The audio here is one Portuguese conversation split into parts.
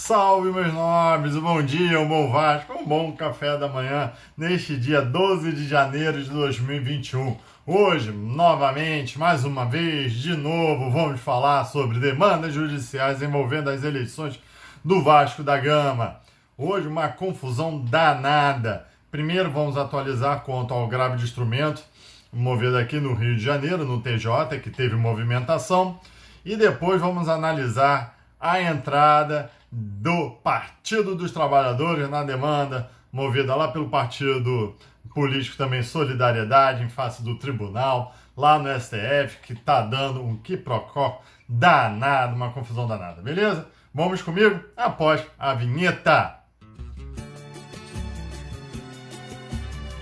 Salve, meus nobres, um bom dia, um bom Vasco, um bom café da manhã neste dia 12 de janeiro de 2021. Hoje, novamente, mais uma vez, de novo, vamos falar sobre demandas judiciais envolvendo as eleições do Vasco da Gama. Hoje, uma confusão danada. Primeiro, vamos atualizar quanto ao grave de instrumento movido aqui no Rio de Janeiro, no TJ, que teve movimentação. E depois vamos analisar a entrada do Partido dos Trabalhadores na demanda, movida lá pelo partido político também Solidariedade, em face do tribunal, lá no STF, que tá dando um quiprocó danado, uma confusão danada, beleza? Vamos comigo após a vinheta.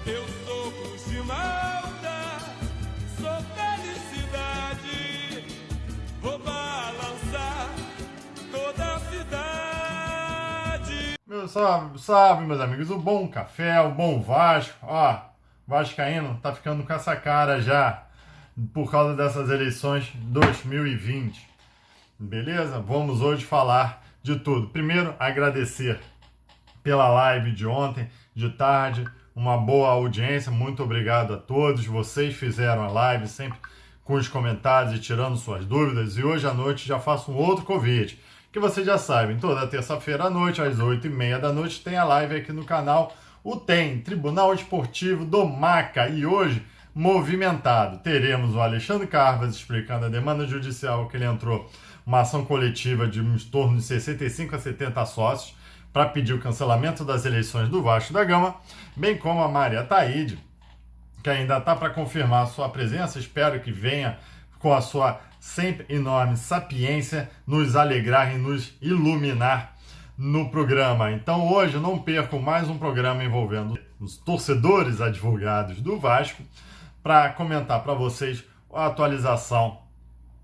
Eu sou luz de malta, sou felicidade, vou balançar toda a cidade. Salve, meus amigos, o bom café, o bom Vasco, ó, vascaíno tá ficando com essa cara já, por causa dessas eleições 2020, beleza? Vamos hoje falar de tudo. Primeiro, agradecer pela live de ontem, de tarde, uma boa audiência, muito obrigado a todos, vocês fizeram a live sempre com os comentários e tirando suas dúvidas, e hoje à noite já faço um outro convite, que vocês já sabem, toda terça-feira à noite, às 8h30 da noite, tem a live aqui no canal, o TEM, Tribunal Esportivo do Maca, e hoje, movimentado, teremos o Alexandre Carvas explicando a demanda judicial que ele entrou, uma ação coletiva de em torno de 65 a 70 sócios, para pedir o cancelamento das eleições do Vasco da Gama, bem como a Maria Taide, que ainda está para confirmar a sua presença, espero que venha com a sua sempre enorme sapiência, nos alegrar e nos iluminar no programa. Então hoje não percam mais um programa envolvendo os torcedores advogados do Vasco, para comentar para vocês a atualização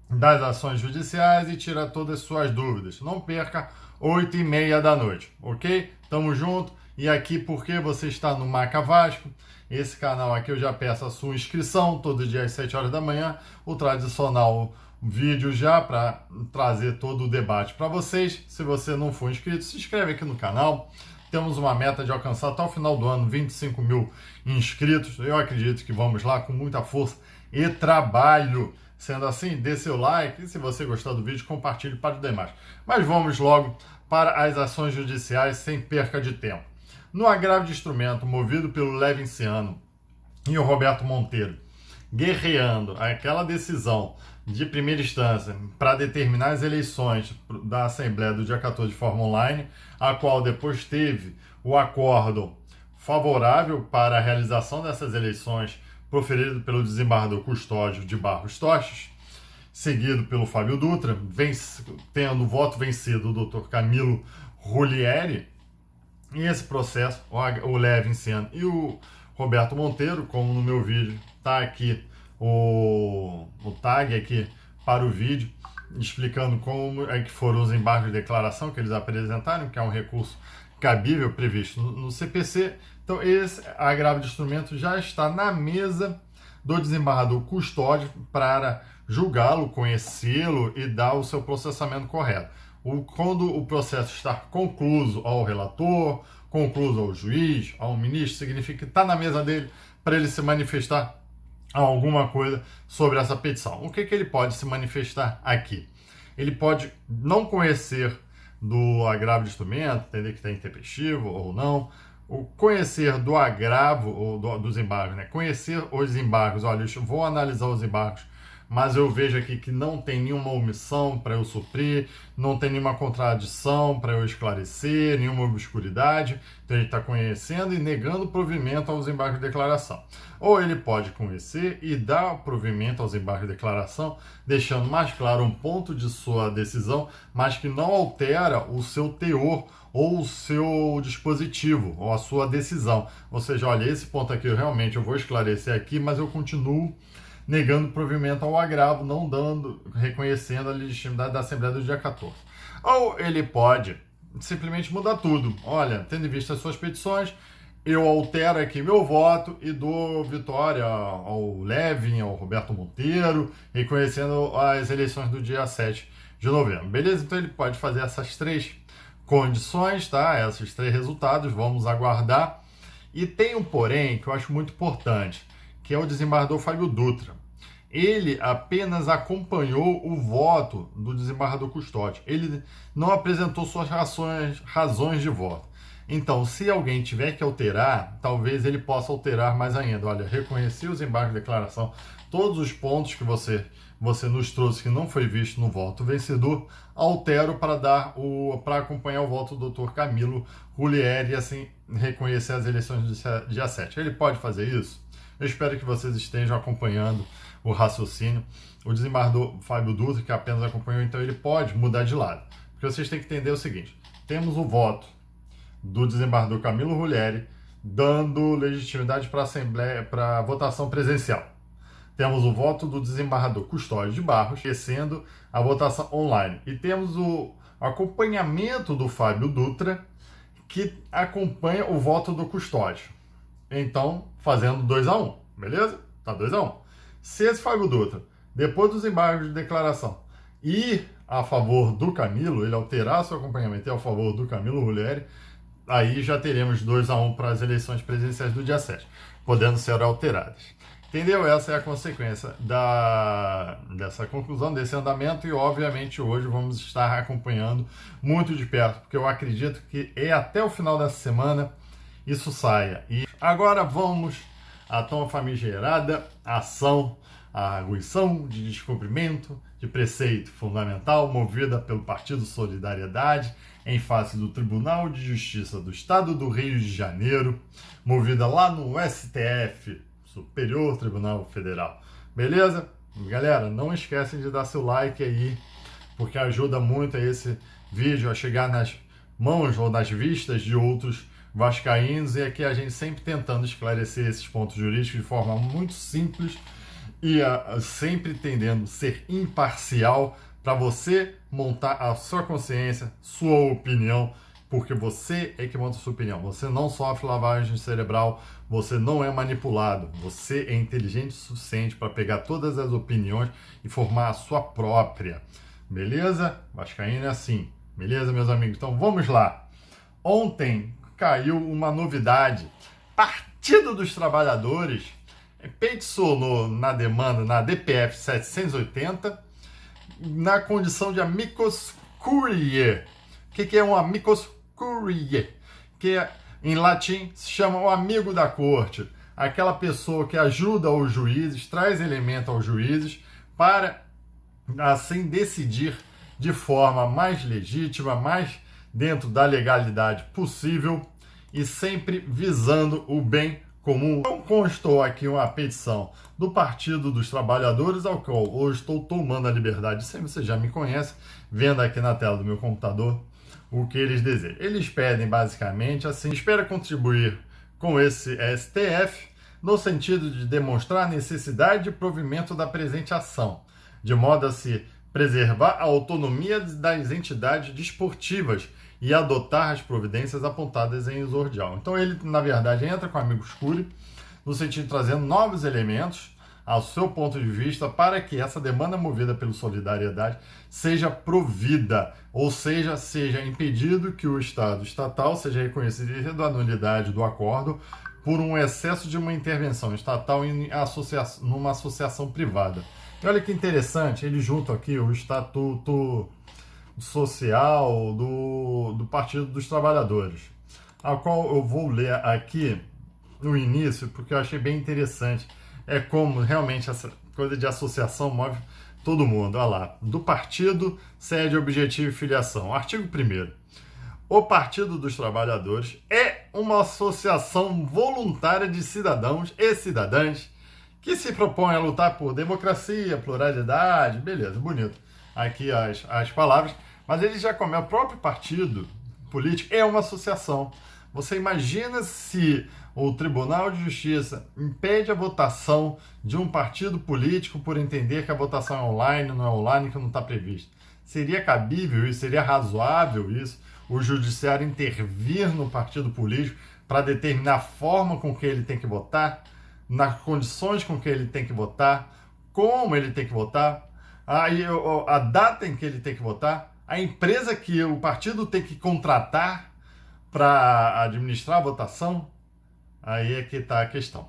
das ações judiciais e tirar todas as suas dúvidas. Não perca 8h30 da noite, ok? Tamo junto. E aqui, porque você está no Maca Vasco, esse canal aqui eu já peço a sua inscrição, todo dia às 7 horas da manhã, o tradicional vídeo já para trazer todo o debate para vocês. Se você não for inscrito, se inscreve aqui no canal. Temos uma meta de alcançar até o final do ano 25 mil inscritos. Eu acredito que vamos lá com muita força e trabalho. Sendo assim, dê seu like e se você gostar do vídeo, compartilhe para os demais. Mas vamos logo para as ações judiciais sem perca de tempo. No agravo de instrumento movido pelo Levinciano e o Roberto Monteiro, guerreando aquela decisão de primeira instância para determinar as eleições da Assembleia do dia 14 de forma online, a qual depois teve o acordo favorável para a realização dessas eleições proferido pelo desembargador Custódio de Barros Toches, seguido pelo Fábio Dutra, tendo o voto vencido do Dr. Camilo Rulieri. E esse processo, o Levinciano e o Roberto Monteiro, como no meu vídeo está aqui o tag aqui para o vídeo, explicando como é que foram os embargos de declaração que eles apresentaram, que é um recurso cabível previsto no CPC. Então esse agravo de instrumento já está na mesa do desembargador Custódio para julgá-lo, conhecê-lo e dar o seu processamento correto. Quando o processo está concluso ao relator, concluso ao juiz, ao ministro, significa que está na mesa dele para ele se manifestar alguma coisa sobre essa petição. O que ele pode se manifestar aqui? Ele pode não conhecer do agravo de instrumento, entender que está intempestivo ou não, o conhecer do agravo ou dos embargos, né? Conhecer os embargos, olha, eu vou analisar os embargos, mas eu vejo aqui que não tem nenhuma omissão para eu suprir, não tem nenhuma contradição para eu esclarecer, nenhuma obscuridade, então ele está conhecendo e negando provimento aos embargos de declaração. Ou ele pode conhecer e dar provimento aos embargos de declaração, deixando mais claro um ponto de sua decisão, mas que não altera o seu teor ou o seu dispositivo, ou a sua decisão. Ou seja, olha, esse ponto aqui eu vou esclarecer aqui, mas eu continuo negando provimento ao agravo, não reconhecendo a legitimidade da Assembleia do dia 14. Ou ele pode simplesmente mudar tudo. Olha, tendo em vista as suas petições, eu altero aqui meu voto e dou vitória ao Levin, ao Roberto Monteiro, reconhecendo as eleições do dia 7 de novembro. Beleza? Então ele pode fazer essas três condições, tá? Esses 3 resultados, vamos aguardar. E tem um porém que eu acho muito importante, que é o desembargador Fábio Dutra. Ele apenas acompanhou o voto do desembargador Custódio. Ele não apresentou suas razões de voto. Então, se alguém tiver que alterar, talvez ele possa alterar mais ainda. Olha, reconheci os embargos de declaração, todos os pontos que você nos trouxe que não foi visto no voto vencedor, altero para acompanhar o voto do Dr. Camilo Rulieri e assim reconhecer as eleições do dia 7. Ele pode fazer isso? Eu espero que vocês estejam acompanhando o raciocínio. O desembargador Fábio Dutra, que apenas acompanhou, então ele pode mudar de lado. Porque vocês têm que entender o seguinte: temos o voto do desembargador Camilo Rulieri dando legitimidade para a Assembleia, para a votação presencial. Temos o voto do desembargador Custódio de Barros, esquecendo a votação online. E temos o acompanhamento do Fábio Dutra, que acompanha o voto do Custódio. Então, fazendo 2-1, beleza? Tá 2-1. Se esse Fábio Dutra, depois dos embargos de declaração, ir a favor do Camilo, ele alterar seu acompanhamento e a favor do Camilo Rulieri, aí já teremos 2-1 para as eleições presidenciais do dia 7, podendo ser alteradas. Entendeu? Essa é a consequência dessa conclusão, desse andamento, e obviamente hoje vamos estar acompanhando muito de perto, porque eu acredito que até o final dessa semana isso saia. E agora vamos à tão famigerada ação, a arguição de descumprimento de preceito fundamental movida pelo Partido Solidariedade em face do Tribunal de Justiça do Estado do Rio de Janeiro, movida lá no STF, Superior Tribunal Federal. Beleza? Galera, não esquecem de dar seu like aí, porque ajuda muito esse vídeo a chegar nas mãos ou nas vistas de outros vascaínos, e aqui a gente sempre tentando esclarecer esses pontos jurídicos de forma muito simples e sempre tendendo ser imparcial para você montar a sua consciência, sua opinião, porque você é que monta a sua opinião. Você não sofre lavagem cerebral, você não é manipulado, você é inteligente o suficiente para pegar todas as opiniões e formar a sua própria. Beleza? Vascaíno é assim. Beleza, meus amigos? Então vamos lá. Ontem caiu uma novidade. Partido dos Trabalhadores peticionou na demanda, na DPF 780, na condição de amicus curiae. O que é um amicus curiae? Que em latim se chama o amigo da corte, aquela pessoa que ajuda os juízes, traz elemento aos juízes para assim decidir de forma mais legítima, mais dentro da legalidade possível e sempre visando o bem comum. Então constou aqui uma petição do Partido dos Trabalhadores, ao qual eu estou tomando a liberdade, sem você já me conhece, vendo aqui na tela do meu computador o que eles desejam. Eles pedem basicamente assim: espera contribuir com esse STF no sentido de demonstrar a necessidade de provimento da presente ação, de modo a se preservar a autonomia das entidades desportivas e adotar as providências apontadas em exordial. Então ele, na verdade, entra com o amicus curiae, no sentido de trazendo novos elementos ao seu ponto de vista para que essa demanda movida pelo Solidariedade seja provida, ou seja impedido que o Estado estatal seja reconhecido a nulidade do acordo por um excesso de uma intervenção estatal numa associação privada. E olha que interessante, ele junta aqui o Estatuto Social do Partido dos Trabalhadores, a qual eu vou ler aqui no início, porque eu achei bem interessante. É como realmente essa coisa de associação move todo mundo. Olha lá, do partido, sede, objetivo e filiação. Artigo 1º. O Partido dos Trabalhadores é uma associação voluntária de cidadãos e cidadãs que se propõe a lutar por democracia, pluralidade, beleza, bonito. Aqui as palavras, mas ele já começa, o próprio partido político é uma associação. Você imagina se o Tribunal de Justiça impede a votação de um partido político por entender que a votação é online, não é online, que não está previsto. Seria cabível isso? Seria razoável isso? O judiciário intervir no partido político para determinar a forma com que ele tem que votar, nas condições com que ele tem que votar, como ele tem que votar, a data em que ele tem que votar, A empresa que o partido tem que contratar para administrar a votação, aí é que está a questão.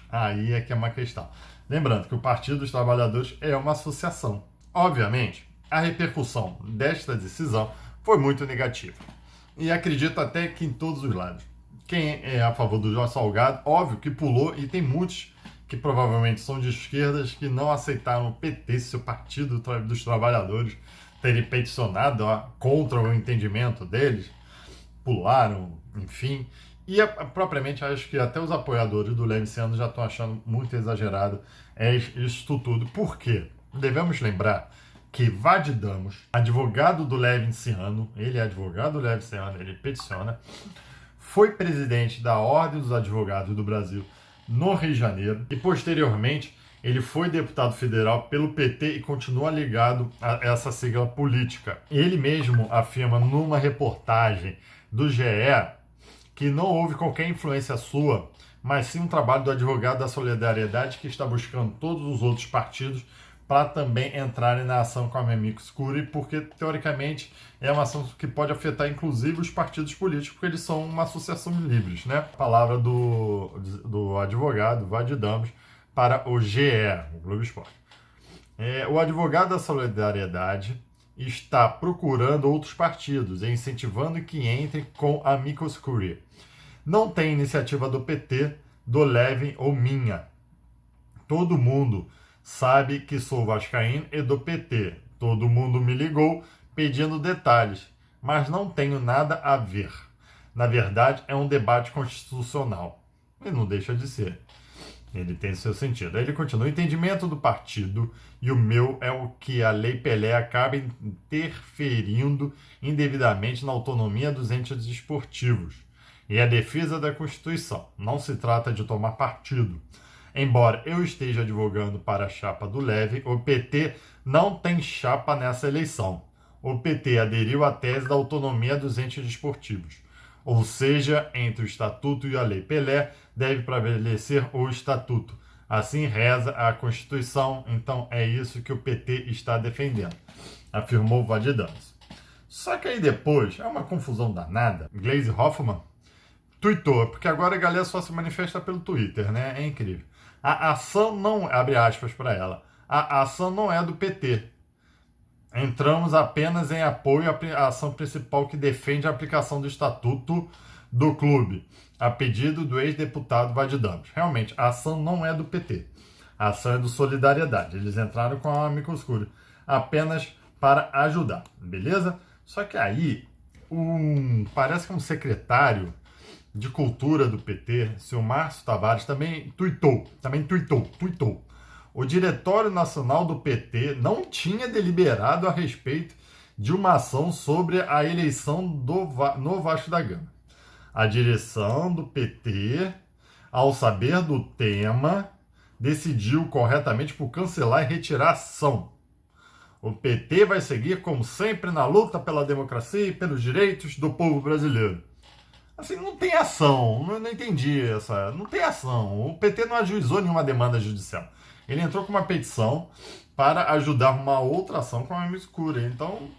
Aí é que é uma questão. Lembrando que o Partido dos Trabalhadores é uma associação. Obviamente, a repercussão desta decisão foi muito negativa. E acredito até que em todos os lados. Quem é a favor do Jorge Salgado, óbvio que pulou, e tem muitos que provavelmente são de esquerdas que não aceitaram o PT, seu Partido dos Trabalhadores, terem peticionado contra o entendimento deles, pularam, enfim. E propriamente acho que até os apoiadores do Levinciano já estão achando muito exagerado isso tudo. Por quê? Devemos lembrar que Vadidamos, advogado do Levinciano, ele é advogado do Levinciano, ele peticiona, foi presidente da Ordem dos Advogados do Brasil no Rio de Janeiro e posteriormente ele foi deputado federal pelo PT e continua ligado a essa sigla política. Ele mesmo afirma numa reportagem do GE que não houve qualquer influência sua, mas sim um trabalho do advogado da Solidariedade que está buscando todos os outros partidos para também entrarem na ação com a Amicus Curiae, porque teoricamente é uma ação que pode afetar inclusive os partidos políticos, porque eles são uma associação livres, né? Palavra do advogado Vadidamos para o GE, o Globo Esporte. O advogado da Solidariedade está procurando outros partidos e incentivando que entrem com a Amicus Curiae. Não tem iniciativa do PT, do Levin ou minha. Todo mundo sabe que sou vascaíno e do PT. Todo mundo me ligou pedindo detalhes, mas não tenho nada a ver. Na verdade, é um debate constitucional. E não deixa de ser. Ele tem seu sentido. Aí ele continua. O entendimento do partido e o meu é o que a Lei Pelé acaba interferindo indevidamente na autonomia dos entes esportivos e a defesa da Constituição. Não se trata de tomar partido. Embora eu esteja advogando para a chapa do Levin, o PT não tem chapa nessa eleição. O PT aderiu à tese da autonomia dos entes esportivos. Ou seja, entre o Estatuto e a Lei Pelé, deve prevalecer o Estatuto. Assim reza a Constituição, então é isso que o PT está defendendo, afirmou Vadidamos. Só que aí depois, é uma confusão danada. Gleisi Hoffmann tuitou, porque agora a galera só se manifesta pelo Twitter, né? É incrível. A ação não, abre aspas para ela, a ação não é do PT. Entramos apenas em apoio à ação principal que defende a aplicação do Estatuto do clube, a pedido do ex-deputado Vadidamos. Realmente, a ação não é do PT. A ação é do Solidariedade. Eles entraram com a Amicus Curiae apenas para ajudar, beleza? Só que aí, parece que um secretário de Cultura do PT, seu Márcio Tavares, também tuitou. O Diretório Nacional do PT não tinha deliberado a respeito de uma ação sobre a eleição no Vasco da Gama. A direção do PT, ao saber do tema, decidiu corretamente por cancelar e retirar a ação. O PT vai seguir, como sempre, na luta pela democracia e pelos direitos do povo brasileiro. Assim, não tem ação, não entendi essa. Não tem ação. O PT não ajuizou nenhuma demanda judicial. Ele entrou com uma petição para ajudar uma outra ação com a Amicus Curiae. Então,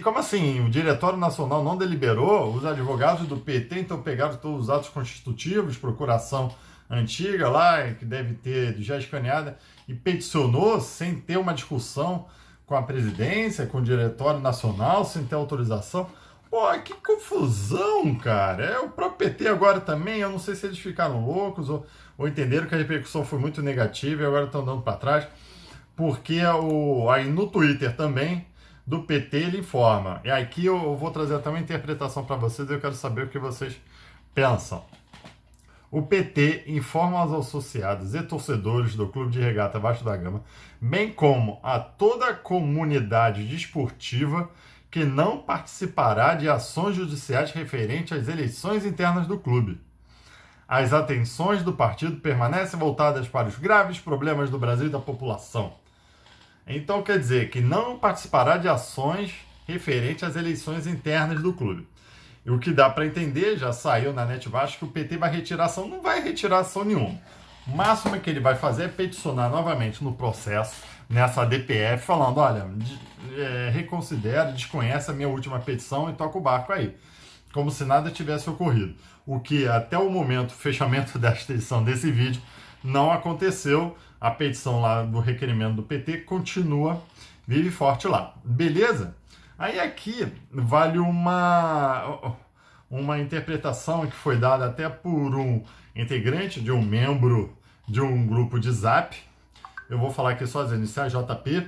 como assim? O Diretório Nacional não deliberou? Os advogados do PT então pegaram todos os atos constitutivos, procuração antiga lá, que deve ter já escaneada, e peticionou sem ter uma discussão com a presidência, com o Diretório Nacional, sem ter autorização. Pô, que confusão, cara. O próprio PT agora também, eu não sei se eles ficaram loucos ou entenderam que a repercussão foi muito negativa e agora estão dando para trás, porque aí no Twitter também, do PT, ele informa. E aqui eu vou trazer até uma interpretação para vocês e eu quero saber o que vocês pensam. O PT informa aos associados e torcedores do Clube de Regata Vasco da Gama, bem como a toda a comunidade desportiva, que não participará de ações judiciais referentes às eleições internas do clube. As atenções do partido permanecem voltadas para os graves problemas do Brasil e da população. Então quer dizer que não participará de ações referentes às eleições internas do clube. E o que dá para entender, já saiu na Net Vasco, que o PT vai retirar ação. Não vai retirar ação nenhuma. O máximo que ele vai fazer é peticionar novamente no processo nessa DPF falando, olha, reconsidere, desconhece a minha última petição e toca o barco aí. Como se nada tivesse ocorrido. O que até o momento, fechamento desta edição desse vídeo, não aconteceu. A petição lá do requerimento do PT continua vive e forte lá. Beleza? Aí aqui vale uma interpretação que foi dada até por um integrante de um membro de um grupo de Zap. Eu vou falar aqui só as iniciais, JP,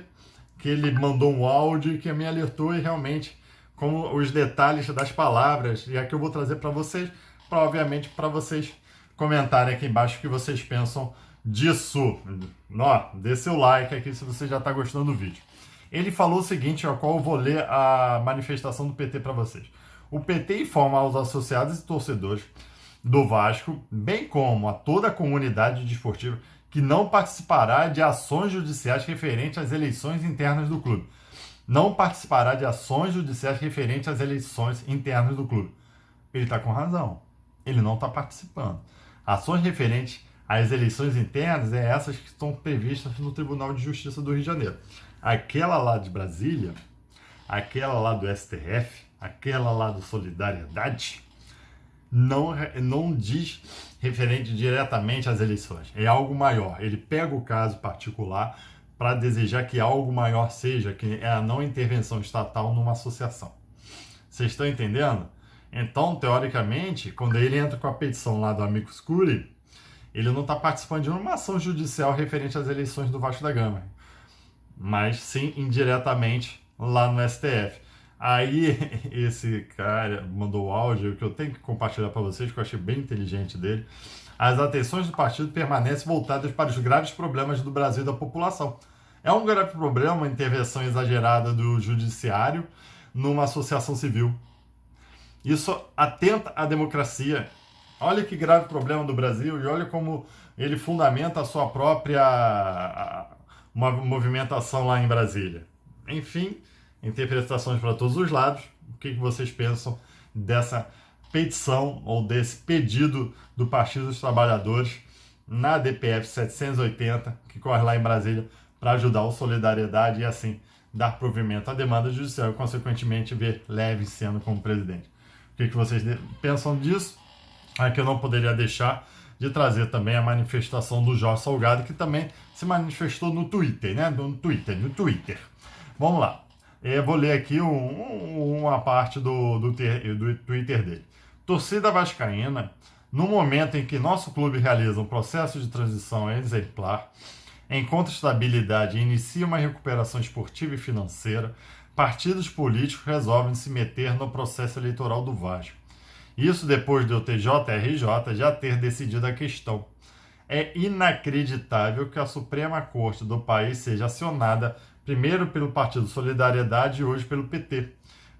que ele mandou um áudio que me alertou e realmente com os detalhes das palavras. E aqui eu vou trazer para vocês, obviamente para vocês comentarem aqui embaixo o que vocês pensam disso. Ó, dê seu like aqui se você já está gostando do vídeo. Ele falou o seguinte, ao qual eu vou ler a manifestação do PT para vocês. O PT informa aos associados e torcedores do Vasco, bem como a toda a comunidade desportiva, que não participará de ações judiciais referentes às eleições internas do clube. Não participará de ações judiciais referentes às eleições internas do clube. Ele está com razão. Ele não está participando. Ações referentes às eleições internas é essas que estão previstas no Tribunal de Justiça do Rio de Janeiro. Aquela lá de Brasília, aquela lá do STF, aquela lá do Solidariedade, não diz referente diretamente às eleições. É algo maior. Ele pega o caso particular para desejar que algo maior seja, que é a não intervenção estatal numa associação. Vocês estão entendendo? Então, teoricamente, quando ele entra com a petição lá do Amicus Curiae, ele não está participando de uma ação judicial referente às eleições do Vasco da Gama, mas sim indiretamente lá no STF. Aí esse cara mandou o áudio que eu tenho que compartilhar para vocês, que eu achei bem inteligente dele. As atenções do partido permanecem voltadas para os graves problemas do Brasil e da população. É um grave problema a intervenção exagerada do judiciário numa associação civil. Isso atenta à democracia. Olha que grave problema do Brasil e olha como ele fundamenta a sua própria uma movimentação lá em Brasília. Enfim, interpretações para todos os lados. O que vocês pensam dessa petição ou desse pedido do Partido dos Trabalhadores na DPF 780, que corre lá em Brasília, para ajudar o Solidariedade e assim dar provimento à demanda judicial e, consequentemente, ver Leve sendo como presidente. O que vocês pensam disso? Aqui eu não poderia deixar de trazer também a manifestação do Jorge Salgado, que também se manifestou no Twitter, né? No Twitter. Vamos lá. Eu vou ler aqui uma parte do Twitter dele. Torcida vascaína, no momento em que nosso clube realiza um processo de transição exemplar, encontra estabilidade e inicia uma recuperação esportiva e financeira, partidos políticos resolvem se meter no processo eleitoral do Vasco. Isso depois do TJRJ já ter decidido a questão. É inacreditável que a Suprema Corte do país seja acionada primeiro pelo Partido Solidariedade e hoje pelo PT,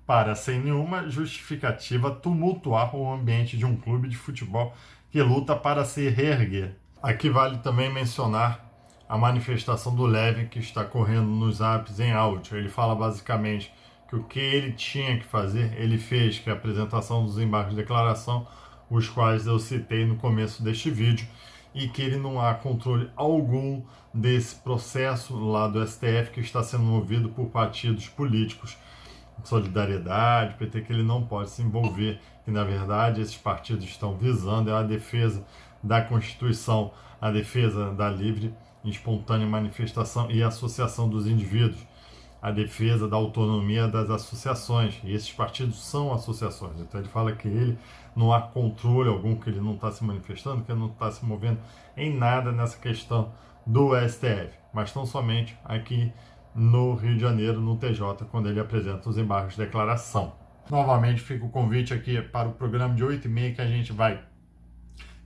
para, sem nenhuma justificativa, tumultuar o ambiente de um clube de futebol que luta para se reerguer. Aqui vale também mencionar a manifestação do Leve que está correndo nos apps em áudio. Ele fala basicamente que o que ele tinha que fazer, ele fez, que é a apresentação dos embargos de declaração, os quais eu citei no começo deste vídeo, e que ele não há controle algum desse processo lá do STF que está sendo movido por partidos políticos, Solidariedade, PT, que ele não pode se envolver, que na verdade esses partidos estão visando a defesa da Constituição, a defesa da livre e espontânea manifestação e associação dos indivíduos, a defesa da autonomia das associações, e esses partidos são associações. Então ele fala que ele não há controle algum, que ele não está se manifestando, que ele não está se movendo em nada nessa questão do STF, mas tão somente aqui no Rio de Janeiro, no TJ, quando ele apresenta os embargos de declaração. Novamente fica o convite aqui para o programa de 8h30, que a gente vai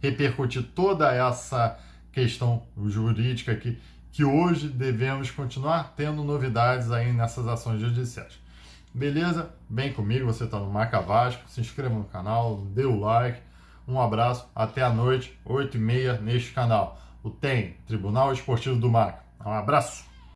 repercutir toda essa questão jurídica aqui, que hoje devemos continuar tendo novidades aí nessas ações judiciais. Beleza? Vem comigo, você está no Marca Vasco, se inscreva no canal, dê o like, um abraço, até a noite, 8h30 neste canal. O TEM, Tribunal Esportivo do Marca. Um abraço!